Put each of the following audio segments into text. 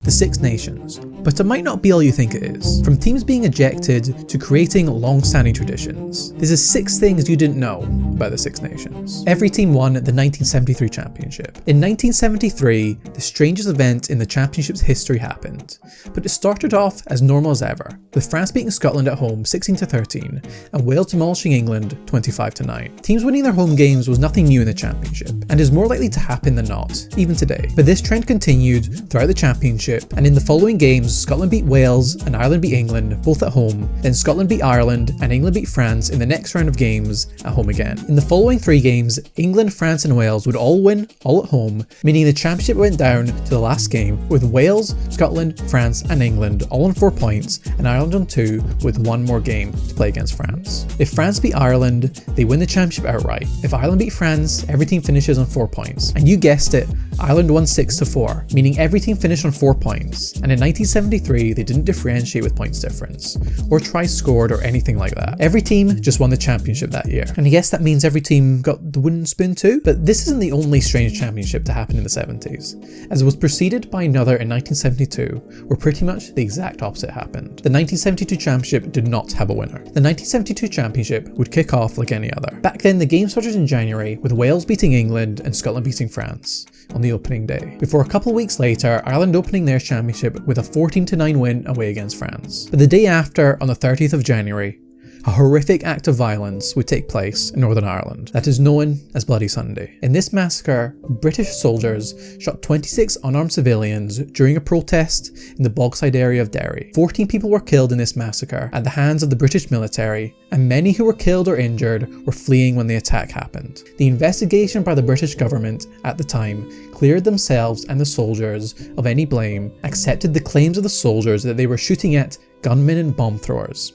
The Six Nations. But it might not be all you think it is. From teams being ejected to creating long-standing traditions, there's 6 things you didn't know about the Six Nations. Every team won the 1973 championship. In 1973, the strangest event in the championship's history happened, but it started off as normal as ever, with France beating Scotland at home 16-13 and Wales demolishing England 25-9. Teams winning their home games was nothing new in the championship, and is more likely to happen than not, even today. But this trend continued throughout the championship, and in the following games, Scotland beat Wales and Ireland beat England, both at home. Then Scotland beat Ireland and England beat France in the next round of games at home again. In the following 3 games, England, France and Wales would all win, all at home, meaning the championship went down to the last game, with Wales, Scotland, France and England all on 4 points and Ireland on 2 with 1 more game to play against France. If France beat Ireland, they win the championship outright. If Ireland beat France, every team finishes on 4 points. And you guessed it, Ireland won 6-4, meaning every team finished on 4 points, and in 1973 they didn't differentiate with points difference, or tries scored or anything like that. Every team just won the championship that year, and I guess that means every team got the wooden spoon too? But this isn't the only strange championship to happen in the 70s, as it was preceded by another in 1972, where pretty much the exact opposite happened. The 1972 championship did not have a winner. The 1972 championship would kick off like any other. Back then the game started in January, with Wales beating England and Scotland beating France on the opening day, before a couple weeks later Ireland opening their championship with a 14-9 win away against France. But the day after, on the 30th of January, a horrific act of violence would take place in Northern Ireland that is known as Bloody Sunday. In this massacre, British soldiers shot 26 unarmed civilians during a protest in the Bogside area of Derry. 14 people were killed in this massacre at the hands of the British military, and many who were killed or injured were fleeing when the attack happened. The investigation by the British government at the time cleared themselves and the soldiers of any blame, accepted the claims of the soldiers that they were shooting at gunmen and bomb throwers.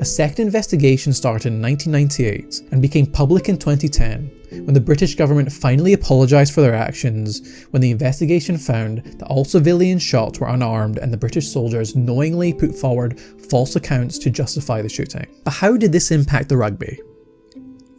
A second investigation started in 1998 and became public in 2010, when the British government finally apologised for their actions, when the investigation found that all civilians shot were unarmed and the British soldiers knowingly put forward false accounts to justify the shooting. But how did this impact the rugby?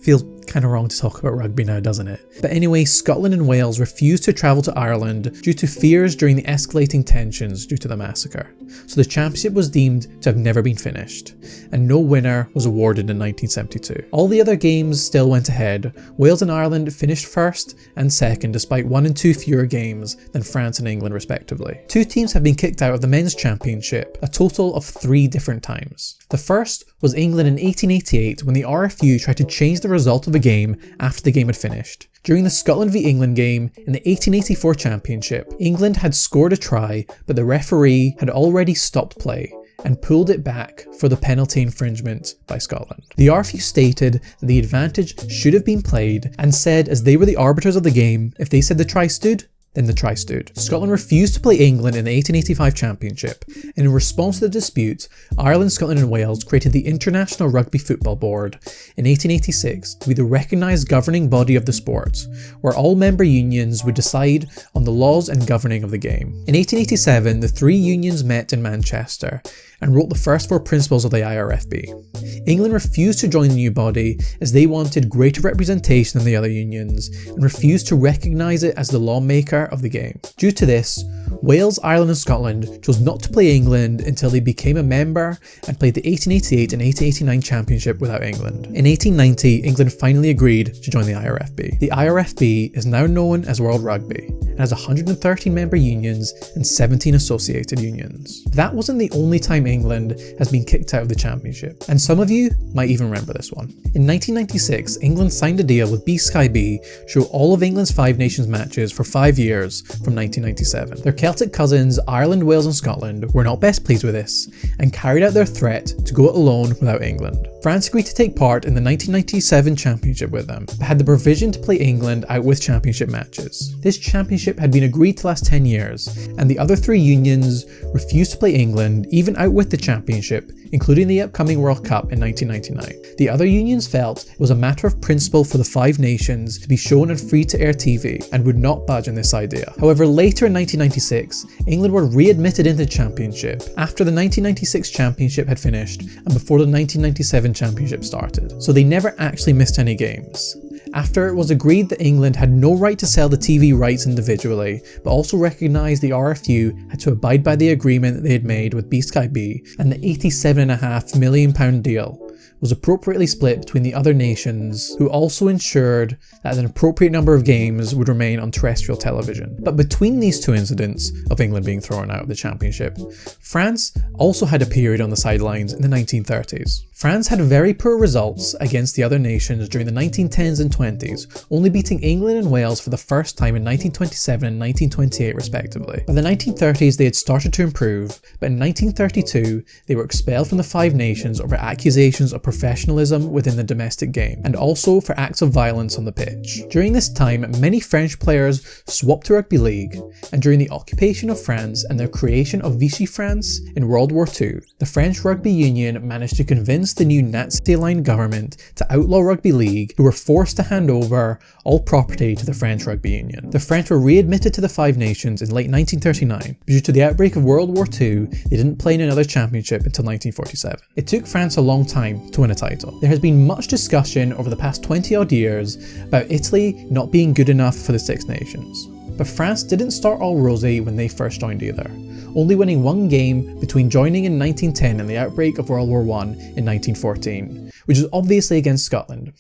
Feels kind of wrong to talk about rugby now, doesn't it? But anyway, Scotland and Wales refused to travel to Ireland due to fears during the escalating tensions due to the massacre. So the championship was deemed to have never been finished, and no winner was awarded in 1972. All the other games still went ahead. Wales and Ireland finished first and second despite 1 and 2 fewer games than France and England respectively. 2 teams have been kicked out of the men's championship a total of 3 different times. The first was England in 1888, when the RFU tried to change the result of a game after the game had finished. During the Scotland v England game in the 1884 championship, England had scored a try, but the referee had already stopped play and pulled it back for the penalty infringement by Scotland. The RFU stated that the advantage should have been played, and said as they were the arbiters of the game, if they said the try stood, then the try stood. Scotland refused to play England in the 1885 championship, and in response to the dispute, Ireland, Scotland and Wales created the International Rugby Football Board in 1886 to be the recognised governing body of the sport, where all member unions would decide on the laws and governing of the game. In 1887, the 3 unions met in Manchester and wrote the first 4 principles of the IRFB. England refused to join the new body as they wanted greater representation than the other unions, and refused to recognise it as the lawmaker of the game. Due to this, Wales, Ireland and Scotland chose not to play England until they became a member and played the 1888 and 1889 championship without England. In 1890, England finally agreed to join the IRFB. The IRFB is now known as World Rugby and has 113 member unions and 17 associated unions. That wasn't the only time England has been kicked out of the championship, and some of you might even remember this one. In 1996, England signed a deal with B-Sky B to show all of England's 5 Nations matches for 5 years from 1997. Their Celtic cousins Ireland, Wales and Scotland were not best pleased with this, and carried out their threat to go it alone without England. France agreed to take part in the 1997 championship with them, but had the provision to play England out with championship matches. This championship had been agreed to last 10 years, and the other 3 unions refused to play England even out with the championship, including the upcoming World Cup in 1999. The other unions felt it was a matter of principle for the 5 nations to be shown on free-to-air TV, and would not budge on this idea. However, later in 1996, England were readmitted into the championship after the 1996 championship had finished and before the 1997 championship started, so they never actually missed any games. after it was agreed that England had no right to sell the TV rights individually, but also recognised the RFU had to abide by the agreement that they had made with B-Sky B, and the £87.5 million deal was appropriately split between the other nations, who also ensured that an appropriate number of games would remain on terrestrial television. But between these two incidents of England being thrown out of the championship, France also had a period on the sidelines in the 1930s. France had very poor results against the other nations during the 1910s and 20s, only beating England and Wales for the first time in 1927 and 1928 respectively. By the 1930s they had started to improve, but in 1932 they were expelled from the Five Nations over accusations of professionalism within the domestic game, and also for acts of violence on the pitch. During this time, many French players swapped to rugby league, and during the occupation of France and the creation of Vichy France in World War II, the French Rugby Union managed to convince the new Nazi-aligned government to outlaw rugby league, who were forced to hand over all property to the French Rugby Union. The French were readmitted to the Five Nations in late 1939, but due to the outbreak of World War II, they didn't play in another championship until 1947. It took France a long time to win a title. There has been much discussion over the past 20 odd years about Italy not being good enough for the Six Nations. But France didn't start all rosy when they first joined either, only winning one game between joining in 1910 and the outbreak of World War I in 1914, which was obviously against Scotland.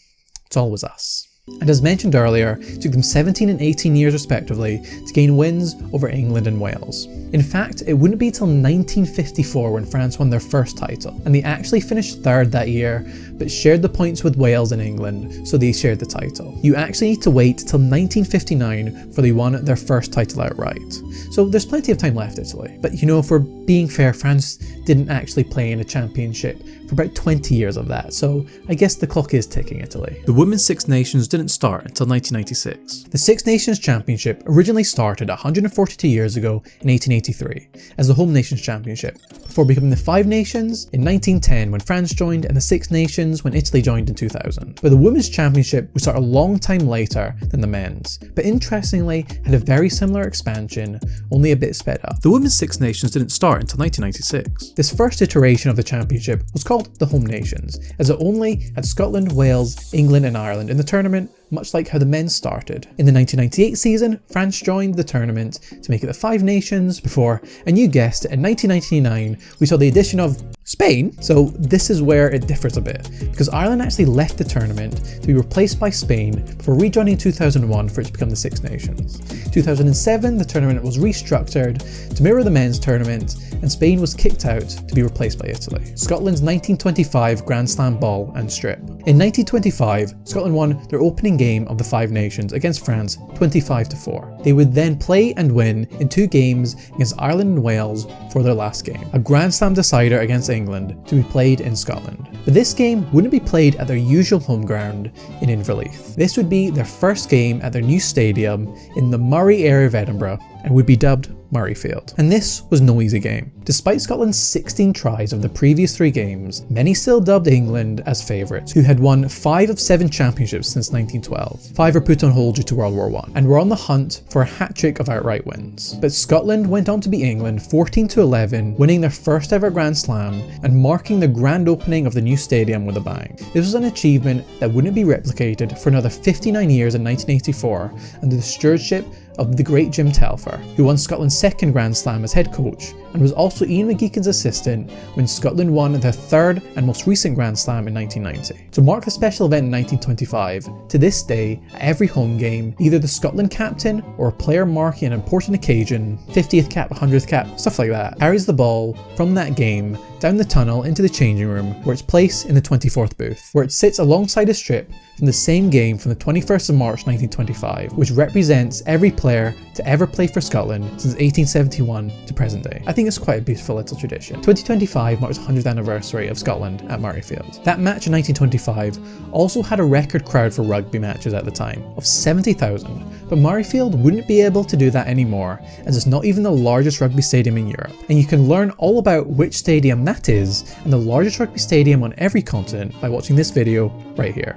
It's always us. And as mentioned earlier, it took them 17 and 18 years respectively to gain wins over England and Wales. In fact, it wouldn't be till 1954 when France won their first title, and they actually finished third that year, but shared the points with Wales and England, so they shared the title. You actually need to wait till 1959 for they won their first title outright. So there's plenty of time left, Italy. But you know, if we're being fair, France didn't actually play in a championship for about 20 years of that, so I guess the clock is ticking, Italy. The Women's Six Nations didn't start until 1996. The Six Nations Championship originally started 142 years ago in 1883 as the Home Nations Championship, before becoming the Five Nations in 1910 when France joined and the Six Nations when Italy joined in 2000. But the Women's Championship would start a long time later than the men's, but interestingly had a very similar expansion, only a bit sped up. The Women's Six Nations didn't start until 1996. This first iteration of the championship was called the Home Nations, as it only had Scotland, Wales, England and Ireland in the tournament, much like how the men started. In the 1998 season, France joined the tournament to make it the Five Nations before, and you guessed it, in 1999 we saw the addition of Spain. So this is where it differs a bit, because Ireland actually left the tournament to be replaced by Spain before rejoining in 2001 for it to become the Six Nations. 2007 the tournament was restructured to mirror the men's tournament, and Spain was kicked out to be replaced by Italy. Scotland's 1925 Grand Slam ball and strip. In 1925, Scotland won their opening game of the Five Nations against France 25-4. They would then play and win in two games against Ireland and Wales for their last game, a Grand Slam decider against England to be played in Scotland. But this game wouldn't be played at their usual home ground in Inverleith. This would be their first game at their new stadium in the Murray area of Edinburgh and would be dubbed Murrayfield. And this was no easy game. Despite Scotland's 16 tries of the previous three games, many still dubbed England as favourites, who had won 5 of 7 championships since 1912. 5 were put on hold due to World War I, and were on the hunt for a hat-trick of outright wins. But Scotland went on to beat England 14-11, winning their first ever Grand Slam and marking the grand opening of the new stadium with a bang. This was an achievement that wouldn't be replicated for another 59 years in 1984 under the stewardship of the great Jim Telfer, who won Scotland's second Grand Slam as head coach and was also Ian McGeechan's assistant when Scotland won their third and most recent Grand Slam in 1990. To mark the special event in 1925, to this day, at every home game, either the Scotland captain or a player marking an important occasion, 50th cap, 100th cap, stuff like that, carries the ball from that game down the tunnel into the changing room, where it's placed in the 24th booth, where it sits alongside a strip from the same game from the 21st of March 1925, which represents every player to ever play for Scotland since 1871 to present day. I think it's quite a beautiful little tradition. 2025 marks the 100th anniversary of Scotland at Murrayfield. That match in 1925 also had a record crowd for rugby matches at the time of 70,000, but Murrayfield wouldn't be able to do that anymore, as it's not even the largest rugby stadium in Europe. And you can learn all about which stadium that is and the largest rugby stadium on every continent by watching this video right here.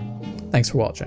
Thanks for watching.